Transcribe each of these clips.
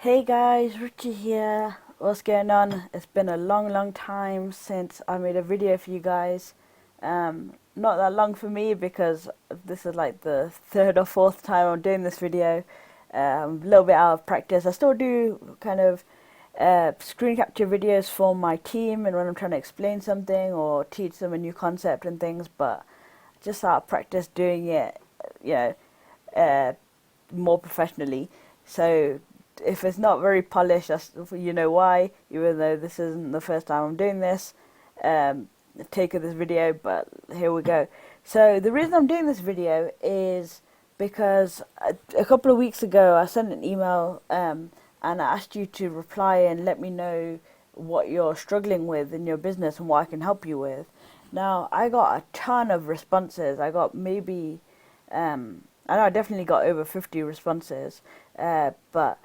Hey guys, Richie here. What's going on? It's been a long time since I made a video for you guys. Not that long for me because this is like the third or fourth time I'm doing this video. I'm a little bit out of practice. I still do kind of screen capture videos for my team and when I'm trying to explain something or teach them a new concept and things, but just out of practice doing it, you know, uh, more professionally. So if it's not very polished, that's you know why. Even though this isn't the first time I'm doing this, take of this video, but here we go. So the reason I'm doing this video is because a couple of weeks ago I sent an email and I asked you to reply and let me know what you're struggling with in your business and what I can help you with. Now I got a ton of responses. I got maybe I know I definitely got over 50 responses, but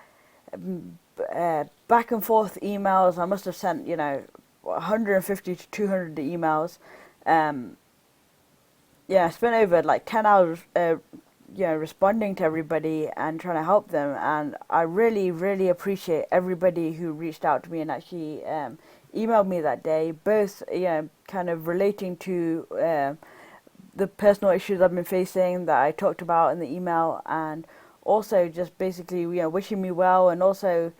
back and forth emails. I must have sent 150 to 200 emails. Um, yeah, I spent over like 10 hours, responding to everybody and trying to help them. And I really appreciate everybody who reached out to me and actually emailed me that day, both kind of relating to the personal issues I've been facing that I talked about in the email, and also just basically wishing me well, and also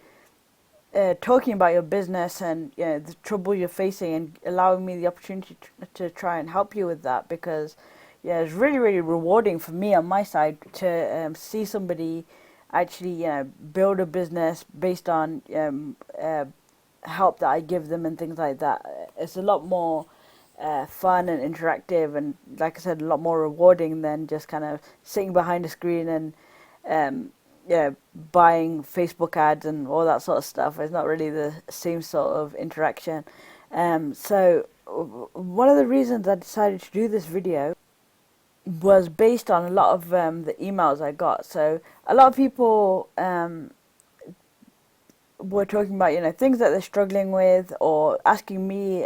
talking about your business and the trouble you're facing, and allowing me the opportunity to try and help you with that, because it's really rewarding for me on my side to see somebody actually build a business based on help that I give them and things like that. It's a lot more fun and interactive, and like I said, a lot more rewarding than just kind of sitting behind a screen and um, buying Facebook ads and all that sort of stuff. It's not really the same sort of interaction. So one of the reasons I decided to do this video was based on a lot of the emails I got. So a lot of people were talking about things that they're struggling with, or asking me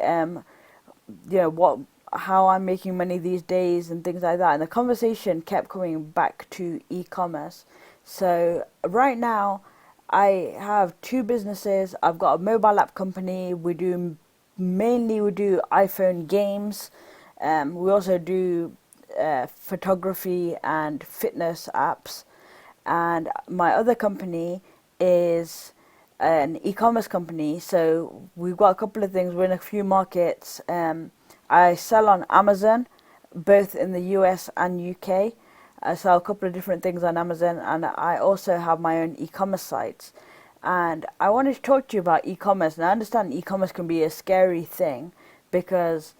what how I'm making money these days and things like that. And the conversation kept coming back to e-commerce. So right now I have two businesses. I've got a mobile app company. We do iPhone games. We also do photography and fitness apps. And my other company is an e-commerce company. So we've got a couple of things. We're in a few markets. I sell on Amazon, both in the US and UK. I sell a couple of different things on Amazon, and I also have my own e-commerce sites. And I wanted to talk to you about e-commerce. And I understand e-commerce can be a scary thing because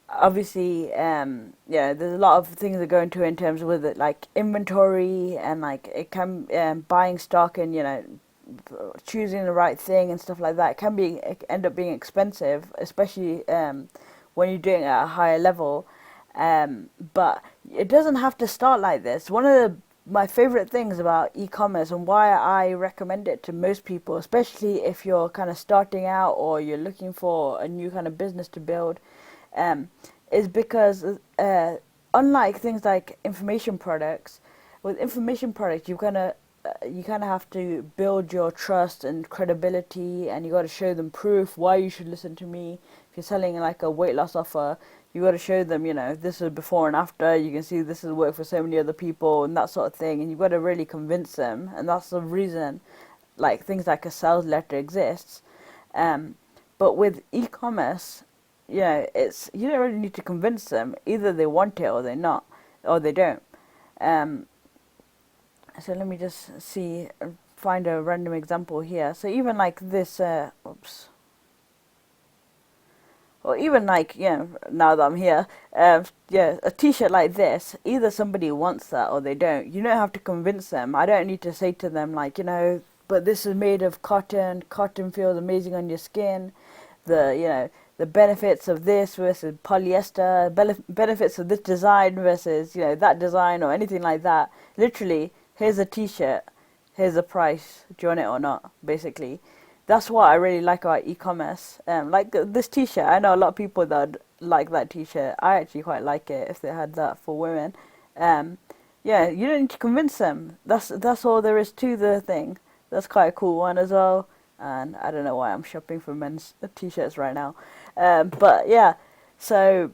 obviously, there's a lot of things that go into it in terms of with it, like inventory, and like it can buying stock, and choosing the right thing and stuff like that. It end up being expensive, especially when you're doing it at a higher level. But it doesn't have to start like this. One of my favorite things about e-commerce, and why I recommend it to most people, especially if you're kind of starting out or you're looking for a new kind of business to build, um, is because unlike things like information products, with information products you kind of have to build your trust and credibility, and you got to show them proof why you should listen to me. If you're selling like a weight loss offer, you got to show them, this is before and after. You can see this has worked for so many other people and that sort of thing, and you've got to really convince them. And that's the reason, like things like a sales letter exists. Um, but with e-commerce, it's you don't really need to convince them. Either they want it or they're not, or they don't. Um, so let me just find a random example here. So even like this, oops. Or even like, now that I'm here, a t-shirt like this, either somebody wants that or they don't. You don't have to convince them. I don't need to say to them like, but this is made of cotton. Cotton feels amazing on your skin. The benefits of this versus polyester, benefits of this design versus, that design or anything like that. Literally, here's a t-shirt, here's the price, do you want it or not, basically. That's what I really like about e-commerce. Like this t-shirt, I know a lot of people that like that t-shirt. I actually quite like it if they had that for women. Um, yeah, you don't need to convince them. That's all there is to the thing. That's quite a cool one as well. And I don't know why I'm shopping for men's t-shirts right now. But yeah, so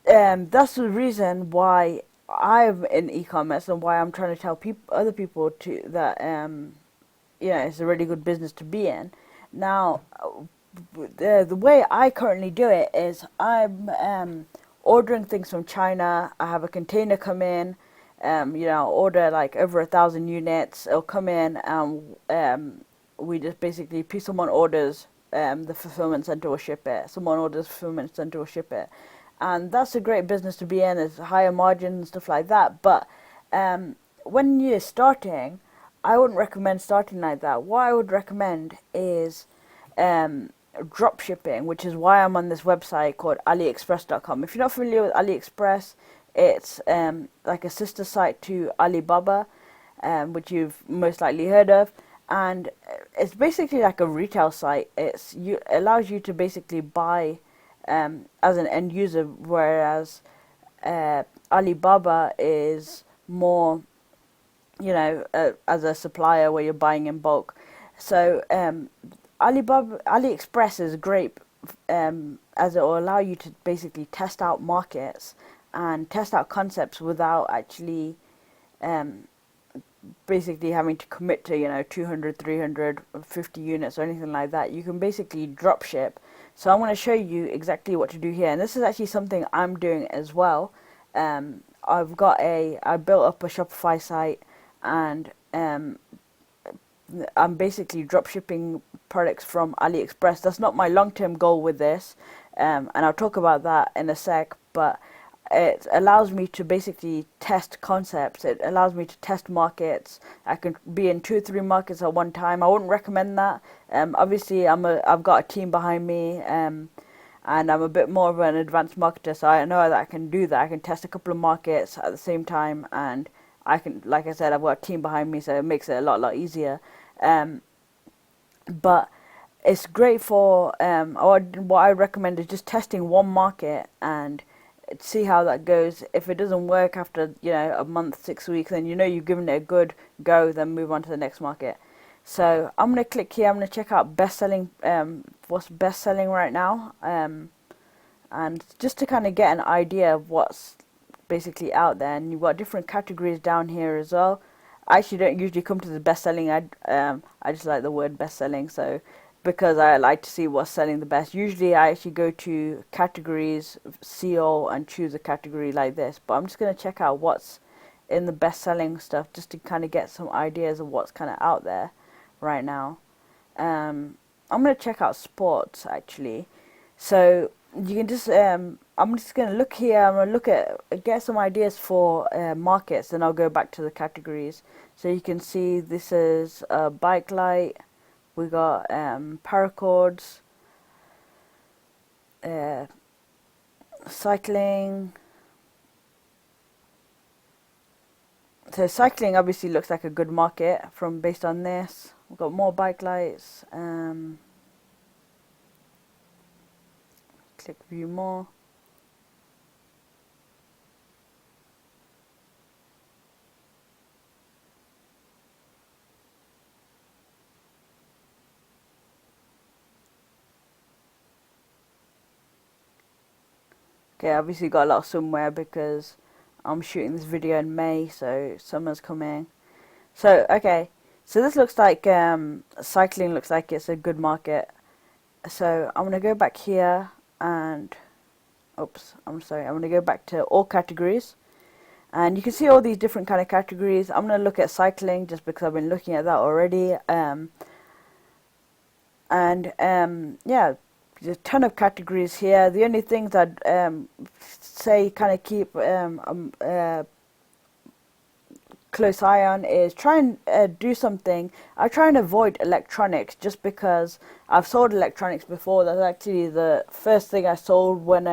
that's the reason why I'm in e-commerce and why I'm trying to tell other people to that it's a really good business to be in. Now, the way I currently do it is I'm ordering things from China. I have a container come in. Order like over 1,000 units. It'll come in, and we just basically, someone orders, the fulfillment center will ship it. Someone orders, fulfillment center will ship it, and that's a great business to be in. There's higher margins and stuff like that. But when you're starting, I wouldn't recommend starting like that. What I would recommend is drop shipping, which is why I'm on this website called AliExpress.com. If you're not familiar with AliExpress, it's like a sister site to Alibaba, which you've most likely heard of, and it's basically like a retail site. It allows you to basically buy as an end user, whereas Alibaba is more, as a supplier where you're buying in bulk. So AliExpress is great, as it will allow you to basically test out markets and test out concepts without actually basically having to commit to 200, 350 units or anything like that. You can basically drop ship. So I'm going to show you exactly what to do here, and this is actually something I'm doing as well. I built up a Shopify site, and I'm basically drop shipping products from AliExpress. That's not my long-term goal with this, and I'll talk about that in a sec, but it allows me to basically test concepts. It allows me to test markets. I can be in 2 or 3 markets at one time. I wouldn't recommend that. Obviously, I've got a team behind me, and I'm a bit more of an advanced marketer, so I know that I can do that. I can test a couple of markets at the same time, and I can, like I said, I've got a team behind me, so it makes it a lot easier. But it's great for what I recommend is just testing one market and see how that goes. If it doesn't work after a month, 6 weeks, then you've given it a good go, then move on to the next market. So I'm gonna click here. I'm gonna check out best-selling, what's best-selling right now, and just to kind of get an idea of what's basically out there. And you've got different categories down here as well. I actually don't usually come to the best-selling. I just like the word best-selling, so because I like to see what's selling the best. Usually I actually go to categories, see all, and choose a category like this. But I'm just going to check out what's in the best-selling stuff, just to kind of get some ideas of what's kind of out there right now. I'm going to check out sports, actually. So you can just, I'm just going to look here. I'm going to get some ideas for markets, and I'll go back to the categories. So you can see this is a bike light. We got paracords, cycling. So cycling obviously looks like a good market based on this. We've got more bike lights. Click view more. Okay, obviously got a lot of swimwear because I'm shooting this video in May, so summer's coming. So, okay, so this looks like, cycling looks like it's a good market. So I'm going to go back here and, I'm going to go back to all categories. And you can see all these different kind of categories. I'm going to look at cycling just because I've been looking at that already. Yeah. There's a ton of categories here. The only things I'd say kind of keep close eye on is try and do something. I try and avoid electronics just because I've sold electronics before. That's actually the first thing I sold when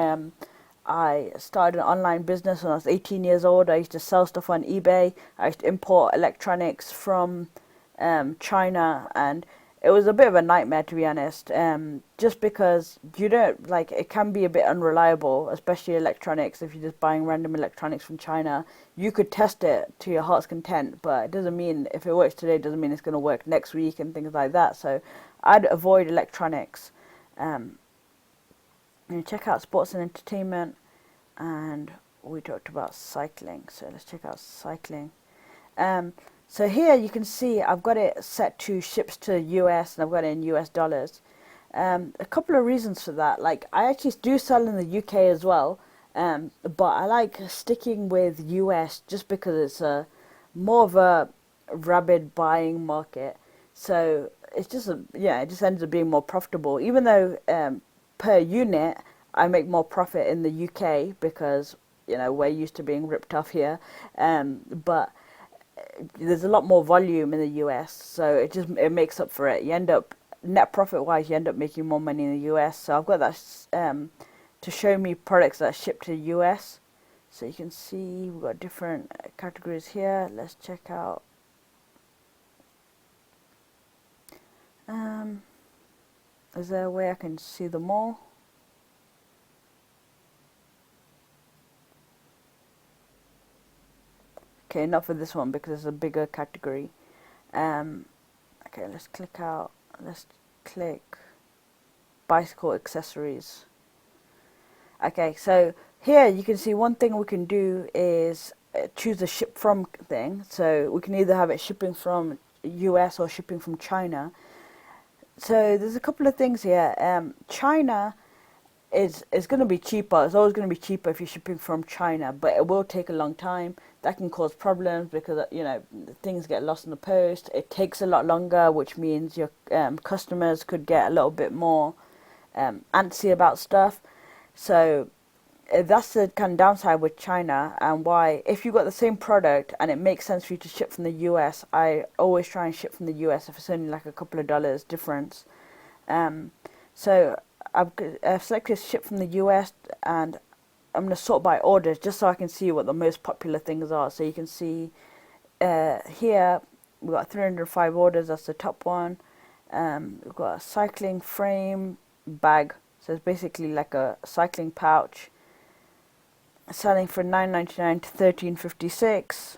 I started an online business when I was 18 years old. I used to sell stuff on eBay. I used to import electronics from China, and it was a bit of a nightmare, to be honest. Just because you don't like, it can be a bit unreliable, especially electronics. If you're just buying random electronics from China, you could test it to your heart's content, but it doesn't mean if it works today, it doesn't mean it's going to work next week and things like that. So I'd avoid electronics. Um, and check out sports and entertainment, and we talked about cycling. So let's check out cycling. Um, so here you can see I've got it set to ships to US, and I've got it in US dollars. A couple of reasons for that. Like, I actually do sell in the UK as well, but I like sticking with US just because it's a more of a rabid buying market. So it's just it just ends up being more profitable. Even though per unit I make more profit in the UK because we're used to being ripped off here, but there's a lot more volume in the US, so it makes up for it. You end up net profit wise, you end up making more money in the US. So I've got that to show me products that ship to the US. So you can see we've got different categories here. Let's check out. Is there a way I can see them all? Okay, not for this one because it's a bigger category. Okay, let's click out. Let's click bicycle accessories. Okay, so here you can see one thing we can do is choose the ship from thing. So we can either have it shipping from US or shipping from China. So there's a couple of things here. China is going to be cheaper. It's always going to be cheaper if you're shipping from China, but it will take a long time. That can cause problems because things get lost in the post. It takes a lot longer, which means your customers could get a little bit more antsy about stuff. So that's the kind of downside with China, and why if you've got the same product and it makes sense for you to ship from the US, I always try and ship from the US if it's only like a couple of dollars difference. So I've selected ship from the US, and I'm going to sort by orders just so I can see what the most popular things are. So you can see here we've got 305 orders, that's the top one. We've got a cycling frame bag, so it's basically like a cycling pouch, selling for $9.99 to $13.56.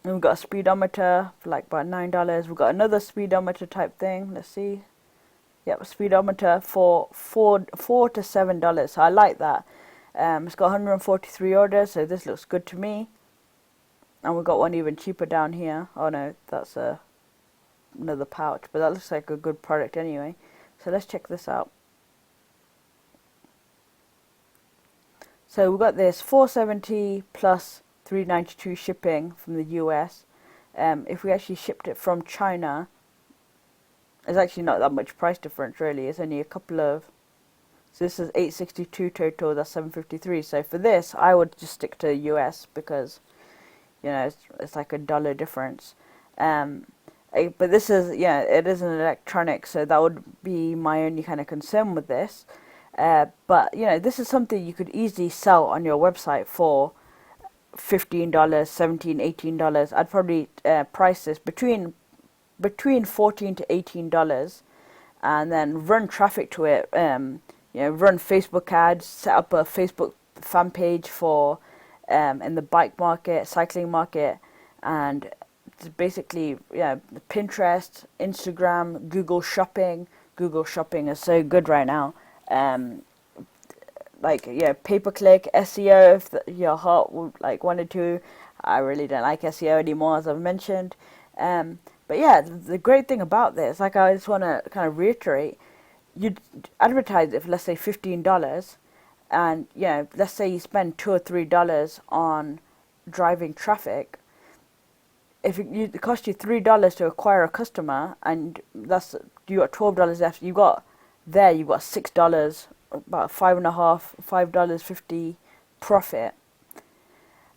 And we've got a speedometer for like about $9. We've got another speedometer type thing. Let's see. Yep, a speedometer for $4 to $7. So I like that. It's got 143 orders, so this looks good to me. And we've got one even cheaper down here. Oh no, that's another pouch, but that looks like a good product anyway. So let's check this out. So we've got this $470 plus $392 shipping from the US. If we actually shipped it from China, it's actually not that much price difference really. It's only a couple of. So this is $862 total. That's $753. So for this, I would just stick to US because it's like $1 difference. But this is it is an electronic, so that would be my only kind of concern with this. But this is something you could easily sell on your website for $15, $17, $18. I'd probably price this between $14 to $18, and then run traffic to it. Run Facebook ads, set up a Facebook fan page for in the bike market, cycling market, and basically Pinterest, Instagram, Google Shopping. Google Shopping is so good right now. Pay-per-click, SEO if your heart would wanted to. I really don't like SEO anymore, as I've mentioned. But yeah, the great thing about this, I just want to kind of reiterate, you advertise it for, let's say, $15, and let's say you spend $2 or $3 on driving traffic. If it costs you $3 to acquire a customer, and you got $12 left, you got $6, about $5.50 profit.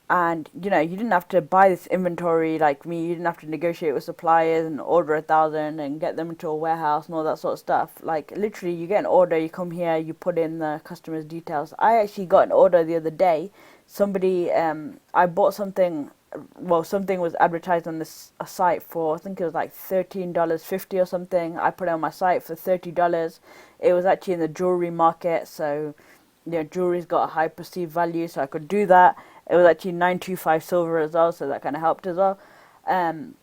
And you didn't have to buy this inventory like me. You didn't have to negotiate with suppliers and order 1,000 and get them into a warehouse and all that sort of stuff. Like, literally, you get an order, you come here, you put in the customer's details. I actually got an order the other day. Somebody, I bought something well, something was advertised on this a site for, I think it was like $13.50 or something. I put it on my site for $30. It was actually in the jewelry market, so jewelry's got a high perceived value, so I could do that. It was actually 925 silver as well, so that kind of helped as well. Um,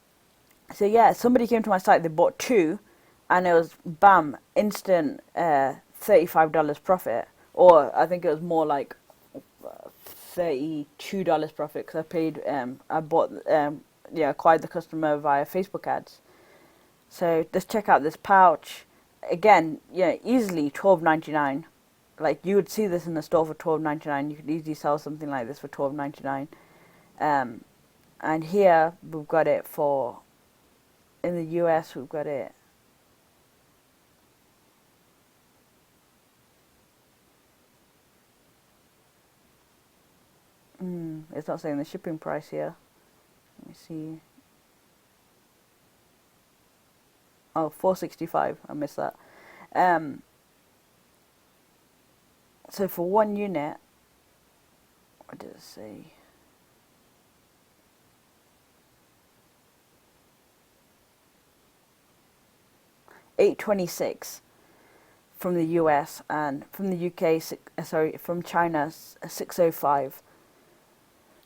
so yeah, somebody came to my site, they bought two, and it was bam, instant $35 profit, or I think it was more like $32 profit because I paid. I bought. Acquired the customer via Facebook ads. So let's check out this pouch. Again, easily $12.99. Like you would see this in the store for $12.99. You could easily sell something like this for $12.99. And here we've got it for. In the US, we've got it. It's not saying the shipping price here. Let me see. Oh, $4.65. I missed that. So for one unit, what did it say? $8.26 from the US, and from the UK, from China, $6.05.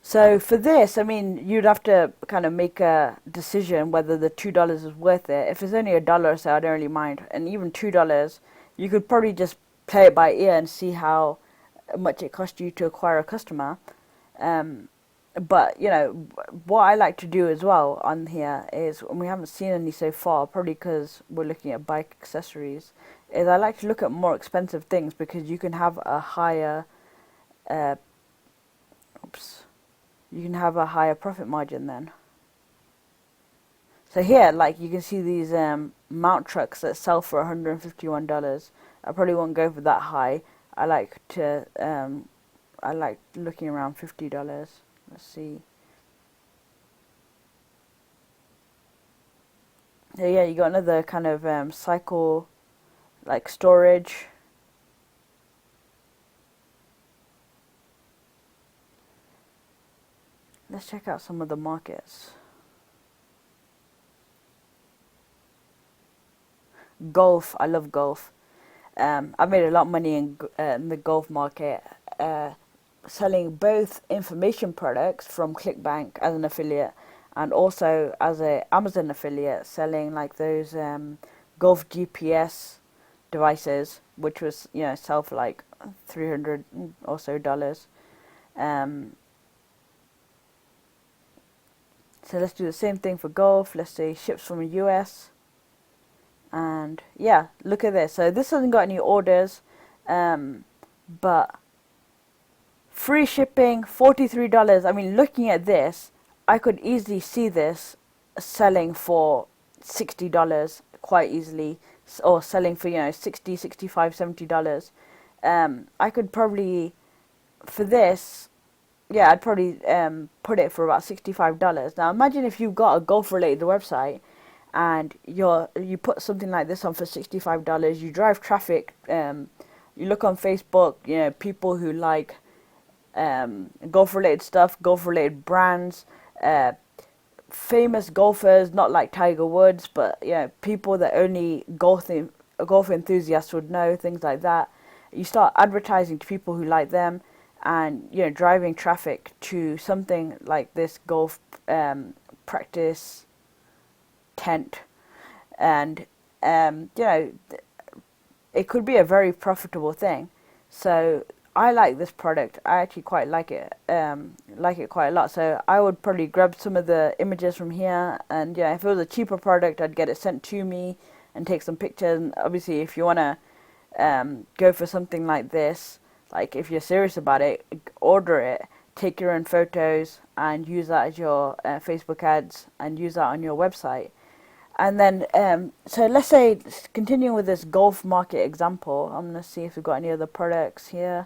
So for this, I mean, you'd have to kind of make a decision whether the $2 is worth it. If it's only $1, so I don't really mind, and even $2, you could probably just play it by ear and see how much it costs you to acquire a customer. But what I like to do as well on here is, and we haven't seen any so far, probably because we're looking at bike accessories, is I like to look at more expensive things because you can have a higher, you can have a higher profit margin then. So here, like you can see these mount trucks that sell for $151. I probably won't go for that high. I like looking around $50. Let's see. So yeah, you got another kind of cycle, like storage. Let's check out some of the markets. Golf, I love golf. I've made a lot of money in the golf market, selling both information products from ClickBank as an affiliate, and also as a Amazon affiliate, selling like those golf GPS devices, which was sell for like $300 or so. So let's do the same thing for golf. Let's say ships from the US. And yeah, look at this. So this hasn't got any orders, but free shipping, $43. I mean, looking at this, I could easily see this selling for $60 quite easily, or selling for $60, $65, $70. I could probably, for this, yeah, I'd probably put it for about $65. Now imagine if you've got a golf related website and you put something like this on for $65. You drive traffic. You look on Facebook. People who like golf related stuff, golf related brands, famous golfers, not like Tiger Woods, but people that only golf enthusiasts would know, things like that. You start advertising to people who like them, and driving traffic to something like this golf practice tent, and it could be a very profitable thing. So I like this product. I actually quite like it quite a lot. So I would probably grab some of the images from here, and if it was a cheaper product, I'd get it sent to me and take some pictures. And obviously, if you want to go for something like this, like if you're serious about it, order it, take your own photos, and use that as your Facebook ads, and use that on your website. And then, so let's say, continuing with this golf market example, I'm going to see if we've got any other products here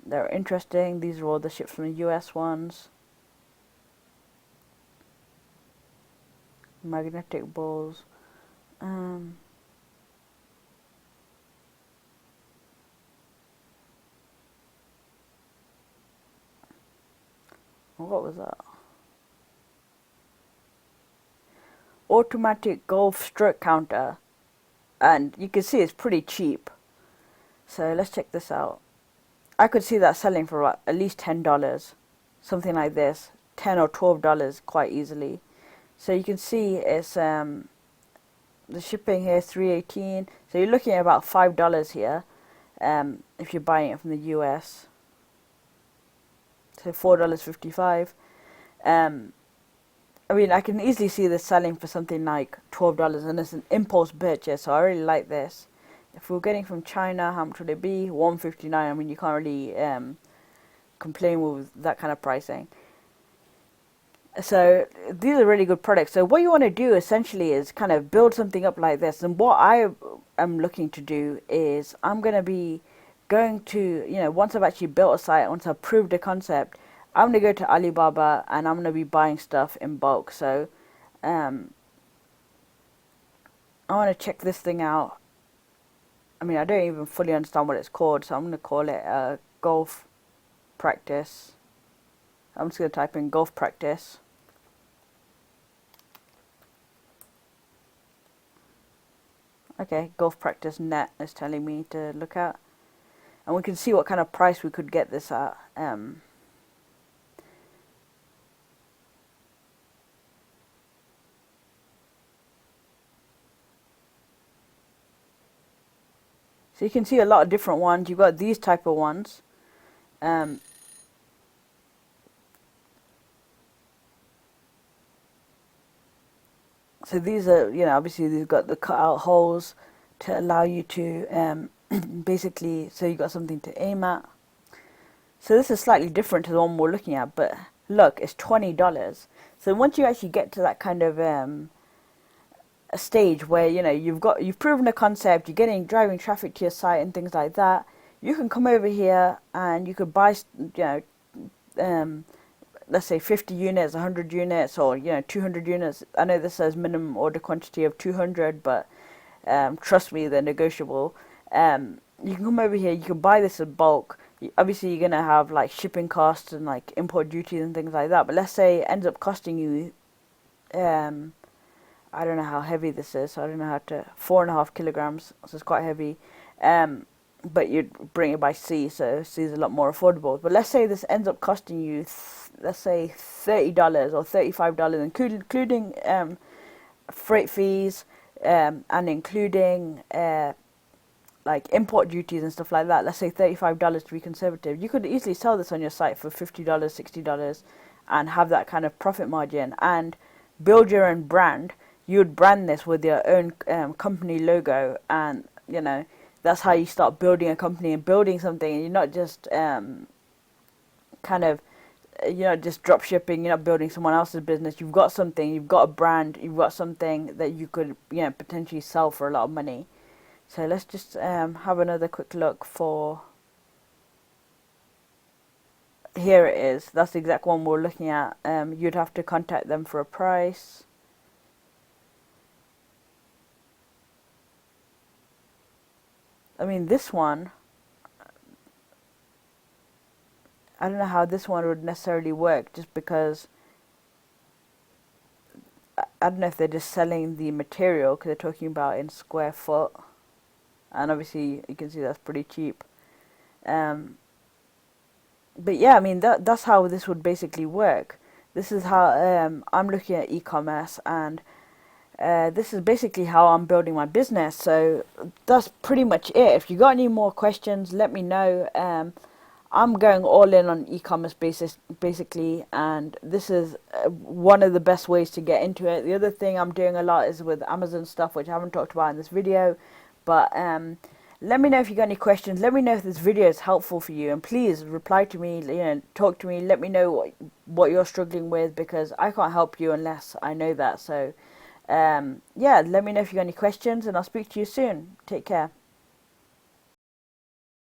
that are interesting. These are all the ships from the US ones. Magnetic balls. What was that? automatic golf stroke counter, and you can see it's pretty cheap. So let's check this out. I could see that selling for about at least $10, something like this, $10 or $12 quite easily. So you can see it's the shipping here is $3.18. So you're looking at about $5 here, if you're buying it from the US. So $4.55. I mean, I can easily see this selling for something like $12, and it's an impulse purchase, so I really like this. If we we're getting from China, how much would it be? $1.59. I mean, you can't really complain with that kind of pricing. So these are really good products. So what you want to do essentially is kind of build something up like this. And what I am looking to do is I'm going to be going to, once I've actually built a site, once I've proved a concept, I'm going to go to Alibaba and I'm going to be buying stuff in bulk. So I want to check this thing out. I mean, I don't even fully understand what it's called, so I'm going to call it golf practice. I'm just going to type in golf practice. Okay, golf practice net is telling me to look at. And we can see what kind of price we could get this at. So you can see a lot of different ones. You've got these type of ones. So these are, obviously they've got the cutout holes to allow you to basically, so you've got something to aim at. So this is slightly different to the one we're looking at, but look, it's $20. So once you actually get to that kind of a stage where you've proven a concept, you're getting driving traffic to your site and things like that, you can come over here and you could buy let's say 50 units, 100 units, or 200 units. I know this says minimum order quantity of 200, but trust me, they're negotiable. You can come over here, you can buy this in bulk. Obviously you're gonna have like shipping costs and like import duties and things like that, but let's say it ends up costing you I don't know how heavy this is, so I don't know how to, 4.5 kilograms, so it's quite heavy. But you'd bring it by sea, so sea is a lot more affordable. But let's say this ends up costing you, let's say $30 or $35, including freight fees and including like import duties and stuff like that. Let's say $35 to be conservative. You could easily sell this on your site for $50, $60, and have that kind of profit margin and build your own brand. You would brand this with your own company logo, and that's how you start building a company and building something. And you're not just just drop shipping. You're not building someone else's business. You've got something. You've got a brand. You've got something that you could potentially sell for a lot of money. So let's just have another quick look for. Here it is. That's the exact one we're looking at. You'd have to contact them for a price. I mean, this one, I don't know how this one would necessarily work, just because I don't know if they're just selling the material, because they're talking about in square foot, and obviously you can see that's pretty cheap. But yeah, I mean, that's how this would basically work. This is how I'm looking at e-commerce, and this is basically how I'm building my business. So that's pretty much it. If you got any more questions, let me know. I'm going all in on e-commerce basis basically, and this is one of the best ways to get into it. The other thing I'm doing a lot is with Amazon stuff, which I haven't talked about in this video, but let me know if you got any questions. Let me know if this video is helpful for you, and please reply to me, talk to me, let me know what you're struggling with, because I can't help you unless I know that. So yeah, let me know if you got any questions, and I'll speak to you soon. Take care.